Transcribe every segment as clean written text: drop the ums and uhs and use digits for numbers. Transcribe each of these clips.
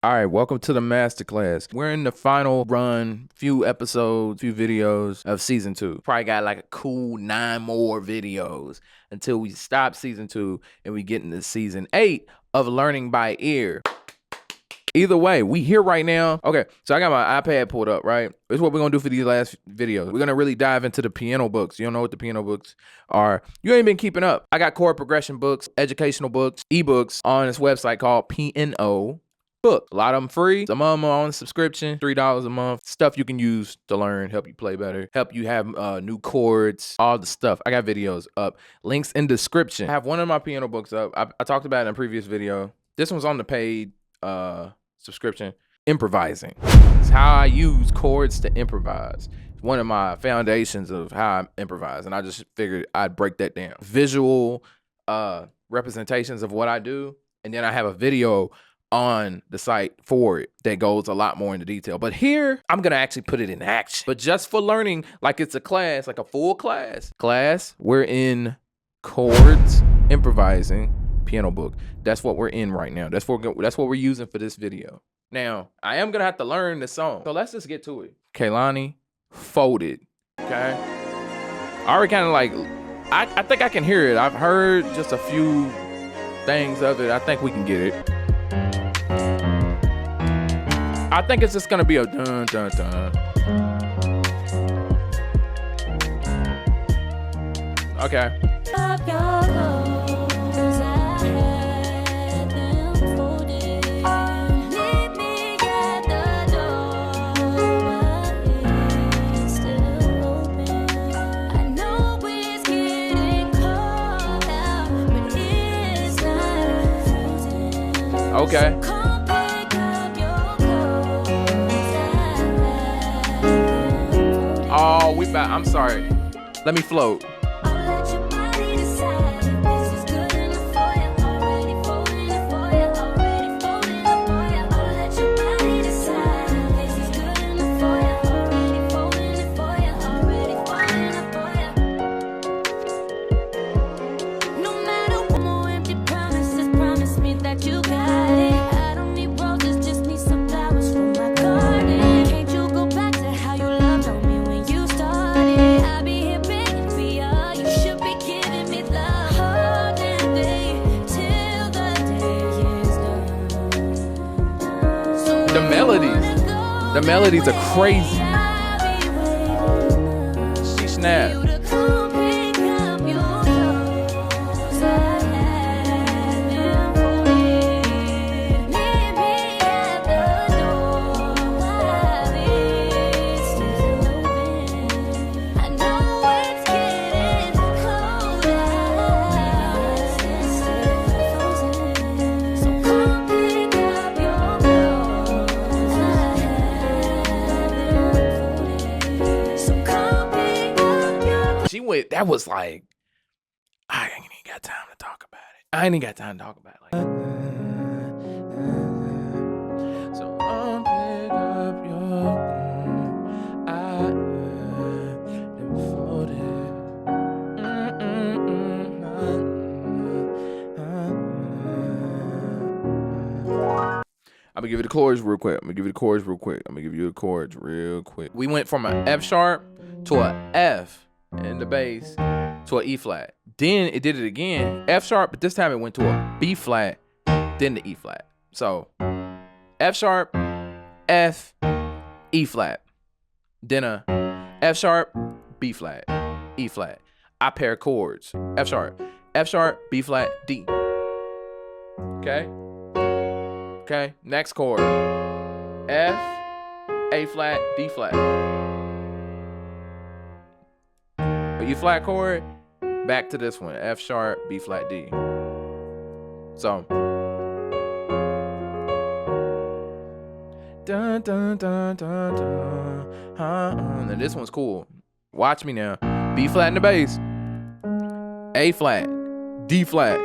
All right, welcome to the Masterclass. We're in the final run, few episodes, few videos of season 2. Probably got like a cool 9 more videos until we stop season 2 and we get into season 8 of learning by ear. Either way, we here right now. Okay, so I got my iPad pulled up, right? This is what we're gonna do for these last videos. We're gonna really dive into the PNO books. You don't know what the PNO books are. You ain't been keeping up. I got chord progression books, educational books, ebooks on this website called PNO Book. A lot of them free. Some of them are on subscription, $3 a month. Stuff you can use to learn, help you play better, help you have new chords, all the stuff. I got videos up. Links in description. I have one of my piano books up. I talked about it in a previous video. This one's on the paid subscription. Improvising. It's how I use chords to improvise. It's one of my foundations of how I improvise, and I just figured I'd break that down. Visual representations of what I do, and then I have a video on the site for it that goes a lot more into detail. But here, I'm gonna actually put it in action. But just for learning, like it's a class, like a full class. We're in Chords, Improvising, PNO Book. That's what we're in right now. That's what we're using for this video. Now, I am gonna have to learn the song. So let's just get to it. Kehlani, Folded, okay? I already kind of like, I think I can hear it. I've heard just a few things of it. I think we can get it. I think it's just gonna be a dun dun dun. Okay. Okay. Oh, I'm sorry. Let me float. The melodies are crazy. She snapped. That was like, I ain't even got time to talk about it. So pick up your I'm gonna give you the chords real quick. We went from an F sharp to an F in the bass to an E flat. Then it did it again, F sharp, but this time it went to a B flat, then the E flat. So F sharp, F, E flat, then a F sharp, B flat, E flat. I pair chords, F sharp, B flat, D. Okay, next chord, F, A flat, D flat. E flat chord, back to this one, F sharp, B flat, D. So, dun dun dun dun dun. Now this one's cool. Watch me now. B flat in the bass, A flat, D flat,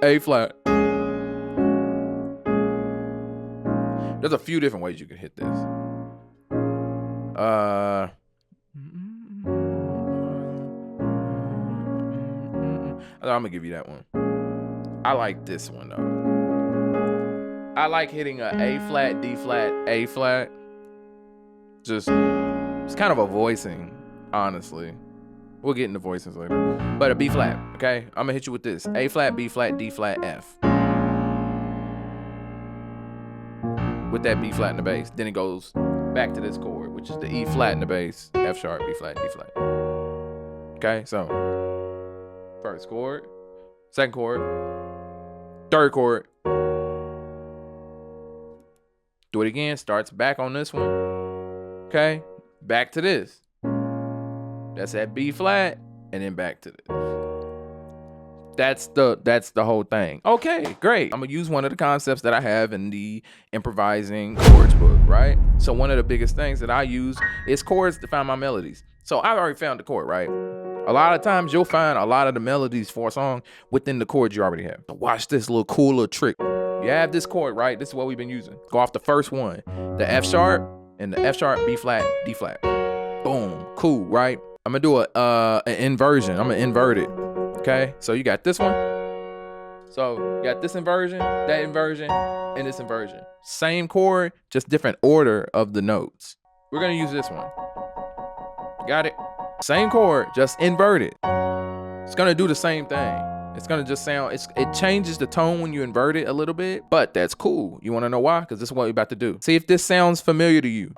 A flat. There's a few different ways you can hit this. I'm gonna give you that one. I like this one though. I like hitting a A flat, D flat, A flat. Just, it's kind of a voicing, honestly. We'll get into voices later. But a B flat, okay? I'm gonna hit you with this. A flat, B flat, D flat, F. With that B flat in the bass. Then it goes back to this chord, which is the E flat in the bass, F sharp, B flat, D flat. Okay, so first chord, second chord, third chord. Do it again, starts back on this one. Okay, back to this. That's that B flat, and then back to this. That's the whole thing. Okay, great. I'm gonna use one of the concepts that I have in the Improvising Chords book, right? So one of the biggest things that I use is chords to find my melodies. So I've already found the chord, right? A lot of times you'll find a lot of the melodies for a song within the chords you already have. So watch this little cool little trick. You have this chord, right? This is what we've been using. Go off the first one, the F sharp and the F sharp, B flat, D flat. Boom, cool, right? I'm gonna do an inversion. I'm gonna invert it. Okay, so you got this one. So you got this inversion, that inversion, and this inversion. Same chord, just different order of the notes. We're gonna use this one. Got it? Same chord, just inverted. It's gonna do the same thing. It's gonna just sound, it changes the tone when you invert it a little bit, but that's cool. You wanna know why? Because this is what we're about to do. See if this sounds familiar to you.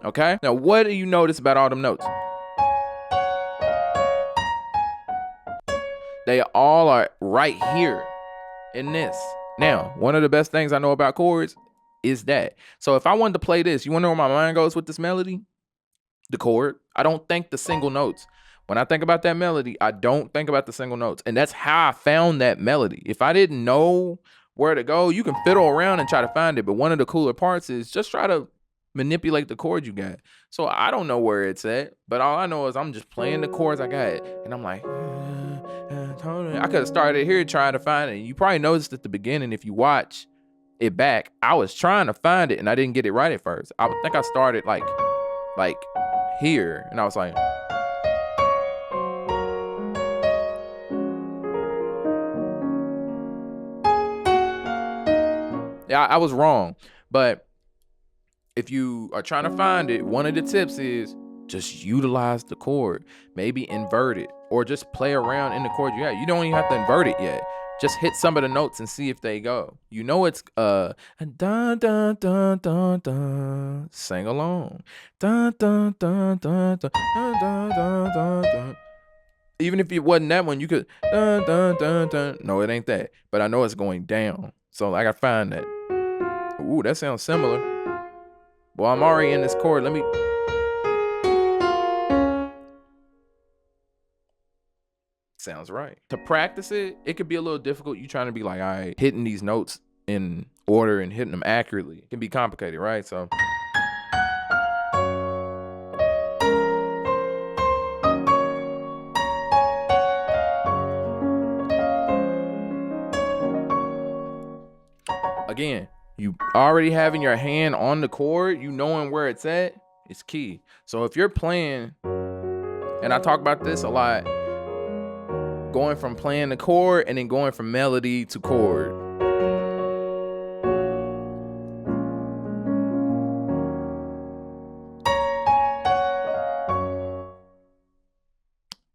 Okay, now what do you notice about all them notes? They all are right here in this. Now, one of the best things I know about chords is that. So if I wanted to play this, you wanna know where my mind goes with this melody? The chord. I don't think the single notes. When I think about that melody, I don't think about the single notes. And that's how I found that melody. If I didn't know where to go, you can fiddle around and try to find it. But one of the cooler parts is just try to manipulate the chord you got. So I don't know where it's at, but all I know is I'm just playing the chords I got. And I'm like, I could have started here trying to find it. You probably noticed at the beginning, if you watch it back, I was trying to find it and I didn't get it right at first. I think I started like here, and I was like, yeah, I was wrong. But if you are trying to find it, one of the tips is just utilize the chord, maybe invert it, or just play around in the chord you have. You don't even have to invert it yet. Just hit some of the notes and see if they go. You know it's dun dun dun dun dun. Sing along. Dun dun dun dun dun dun dun dun dun. Even if it wasn't that one, you could dun dun dun dun. No, it ain't that. But I know it's going down. So I gotta find that. Ooh, that sounds similar. Well, I'm already in this chord. Let me. Sounds right. To practice it, it could be a little difficult. You trying to be like, all right, hitting these notes in order and hitting them accurately. It can be complicated, right? So. Again, you already having your hand on the chord, you knowing where it's at, is key. So if you're playing, and I talk about this a lot, going from playing the chord and then going from melody to chord.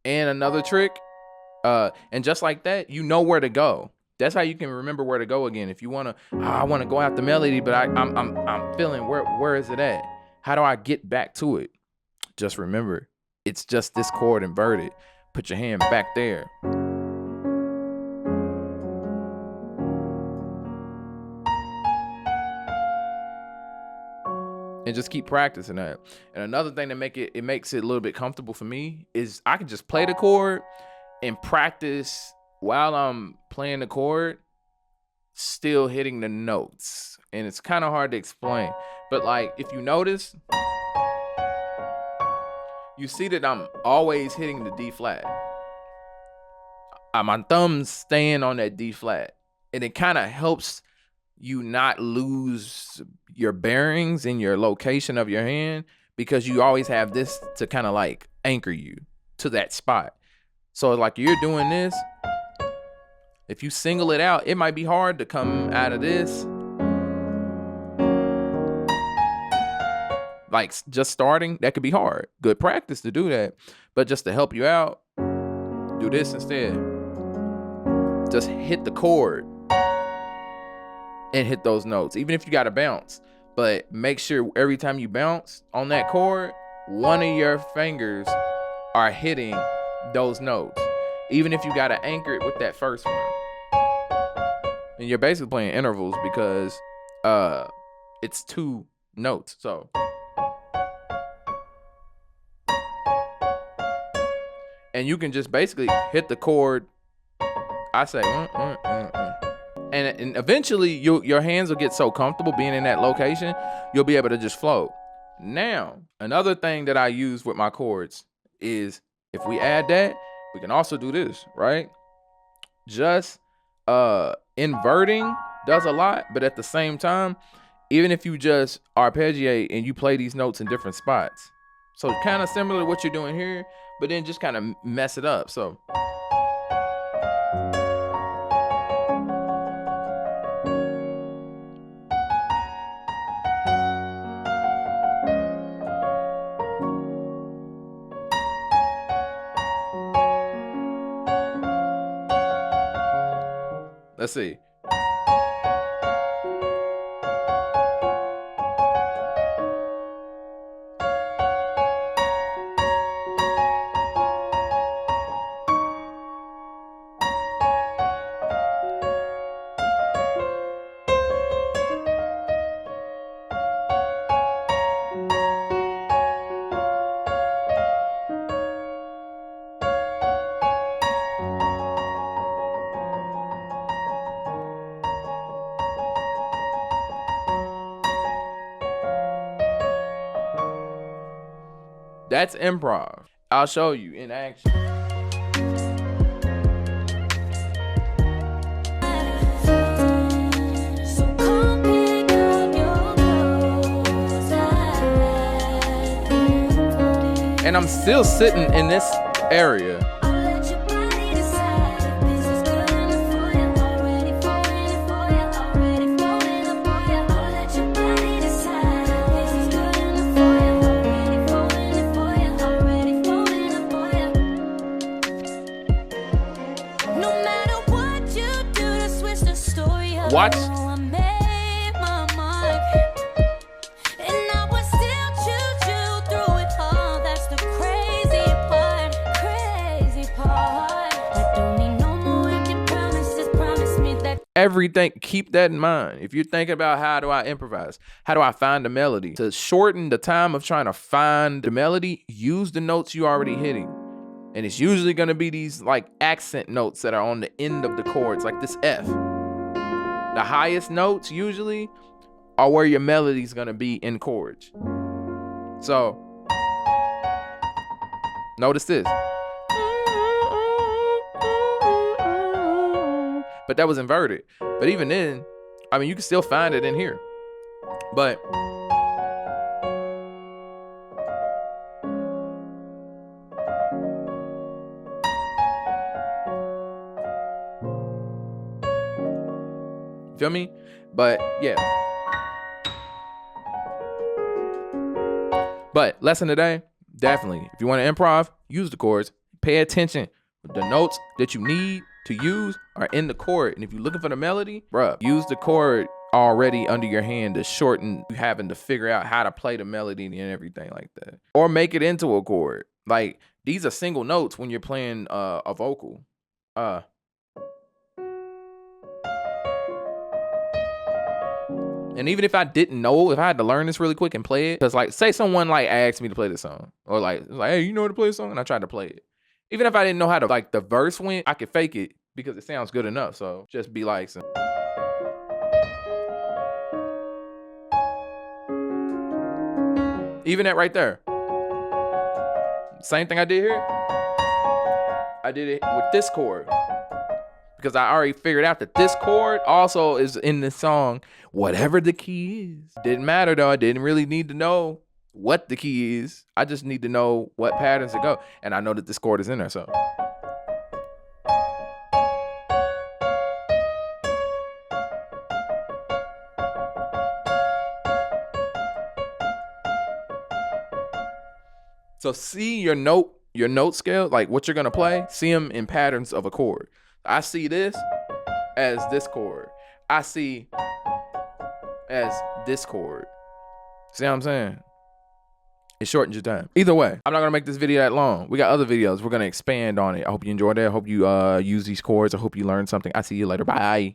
And another trick, and just like that, you know where to go. That's how you can remember where to go again. If you wanna, I wanna go out the melody, but I'm feeling where is it at? How do I get back to it? Just remember, it's just this chord inverted. Put your hand back there. And just keep practicing that. And another thing that makes it a little bit comfortable for me is I can just play the chord and practice while I'm playing the chord, still hitting the notes. And it's kind of hard to explain. But like, if you notice, you see that I'm always hitting the D flat. My thumb's staying on that D flat. And it kind of helps you not lose your bearings and your location of your hand, because you always have this to kind of like anchor you to that spot. So like you're doing this, if you single it out, it might be hard to come out of this. Like just starting, that could be hard. Good practice to do that. But just to help you out, do this instead. Just hit the chord and hit those notes, even if you got to bounce. But make sure every time you bounce on that chord, one of your fingers are hitting those notes, even if you got to anchor it with that first one. And you're basically playing intervals because it's 2 notes. So and you can just basically hit the chord. I say and eventually your hands will get so comfortable being in that location, you'll be able to just float. Now, another thing that I use with my chords is, if we add that, we can also do this, right? Just inverting does a lot, but at the same time, even if you just arpeggiate and you play these notes in different spots. So kind of similar to what you're doing here, but then just kind of mess it up. So let's see. That's improv. I'll show you in action. And I'm still sitting in this area. Watch. Everything, keep that in mind. If you're thinking about how do I improvise, how do I find the melody, to shorten the time of trying to find the melody, use the notes you already hitting. And it's usually going to be these like accent notes that are on the end of the chords, like this F. The highest notes usually are where your melody is going to be in chords. So notice this. But that was inverted. But even then, I mean, you can still find it in here. But feel me? But yeah. But lesson today, definitely, if you want to improv, use the chords. Pay attention. The notes that you need to use are in the chord. And if you're looking for the melody, bruh, use the chord already under your hand to shorten you having to figure out how to play the melody and everything like that. Or make it into a chord. Like, these are single notes when you're playing a vocal. And even if I didn't know, if I had to learn this really quick and play it, because like say someone like asked me to play this song, or like hey, you know how to play this song, and I tried to play it. Even if I didn't know how to like the verse went, I could fake it because it sounds good enough. So just be like some. Even that right there. Same thing I did here. I did it with this chord. Because I already figured out that this chord also is in the song, whatever the key is. Didn't matter though. I didn't really need to know what the key is. I just need to know what patterns to go. And I know that this chord is in there, so. So see your note scale, like what you're gonna play, see them in patterns of a chord. I see this as this chord. I see as this chord. See what I'm saying? It shortens your time. Either way, I'm not gonna make this video that long. We got other videos. We're gonna expand on it. I hope you enjoyed it. I hope you use these chords. I hope you learned something. I'll see you later. Bye.